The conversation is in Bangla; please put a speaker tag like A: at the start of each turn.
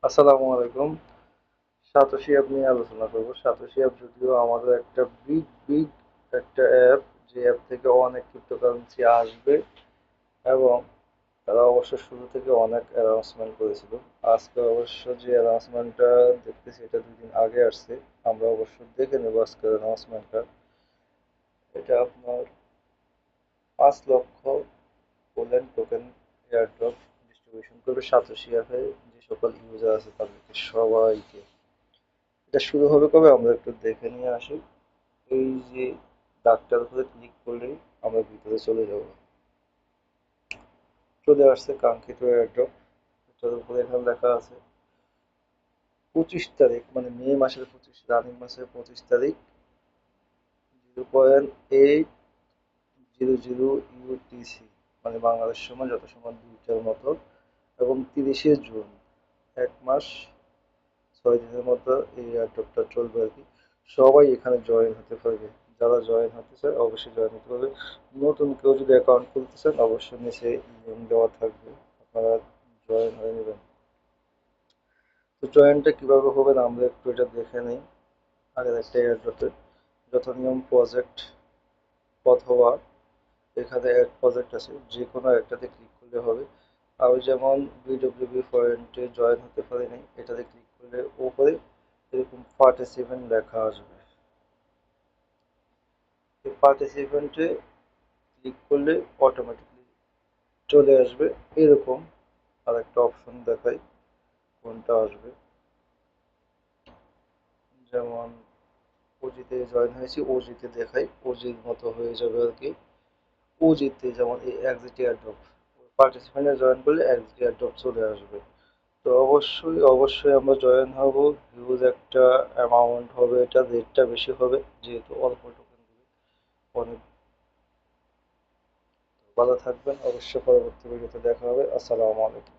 A: আসসালামু আলাইকুম। সাতোশি অ্যাপ নিয়ে আলোচনা করব। সাতোশি অ্যাপ যদিও আমাদের একটা বিগ একটা অ্যাপ, যে অ্যাপ থেকে অনেক ক্রিপ্টোকারেন্সি আসবে এবং তারা অবশ্য শুরু থেকে অনেক অ্যানাউন্সমেন্ট করেছিল। আজকে অবশ্য যে অ্যানাউন্সমেন্টটা দেখতেছি এটা 2 দিন আগে আসছে। আমরা অবশ্য দেখে নেব আজকের অ্যানাউন্সমেন্টটা। এটা আপনার 5 লক্ষ গোল্ডেন টোকেন এয়ারড্রপ ডিস্ট্রিবিউশন করবে সাতোশি অ্যাপে যে সকল ইউজার আছে তাদেরকে সবাইকে। এটা শুরু হবে কবে আমরা একটু দেখে নিয়ে আসি। এই যে দাগটার উপরে ক্লিক করলেই আমরা ভিতরে চলে যাব। চলে আসছে কাঙ্ক্ষিত এয়ারড্রপ। এটার উপরে এখানে লেখা আছে 25 তারিখ, মানে মে মাসের 25, রানিং মাসের 25 তারিখ, 0.800 ইউটিসি, মানে বাংলাদেশ সময় যত সময় 2টার মতো, এবং 30শে জুন, 1 মাস 6 দিনের মতো এই এয়ারড্রপটা চলবে আর কি। সবাই এখানে জয়েন হতে পারবে। যারা জয়েন হতে চায় অবশ্যই জয়েন হতে পারবে। নতুন কেউ যদি অ্যাকাউন্ট খুলতে চান অবশ্যই নিচে লিঙ্ক দেওয়া থাকবে, আপনারা জয়েন হয়ে নেবেন। তো জয়েনটা কিভাবে হবে না আমরা একটু এটা দেখে নিই। আগের একটা এয়ারড্রপে যত নিয়ম প্রজেক্ট অথবা এখানে অ্যাড প্রজেক্ট আছে, যে কোনো একটাতে ক্লিক করলে হবে। আমি যেমন বিডব্লিউবি পয়েন্টে জয়েন হতে পারিনি, এটাতে ক্লিক করলে উপরে এরকম পার্টিসিপেন্ট লেখা আসবে। এই পার্টিসিপেন্টে ক্লিক করলে অটোমেটিকলি চলে আসবে এরকম। আর একটা অপশন দেখাই কোনটা আসবে। যেমন ওজিতে জয়েন হয়েছি, ওজিতে দেখাই, ওজির মতো হয়ে যাবে আর কি। ওজিতে যেমন এই এক্সিট এয়ারড্রপ, পার্টিসিপেন্টে জয়েন করলে এক্সিট এয়ারড্রপ চলে আসবে। তো অবশ্যই আমরা জয়েন হব। হিউজ একটা অ্যামাউন্ট হবে, এটা রেটটা বেশি হবে যেহেতু অল্প টোকেন দিবে। অনেক ভালো থাকবেন, অবশ্যই পরবর্তী ভিডিওতে দেখা হবে। আসসালামু আলাইকুম।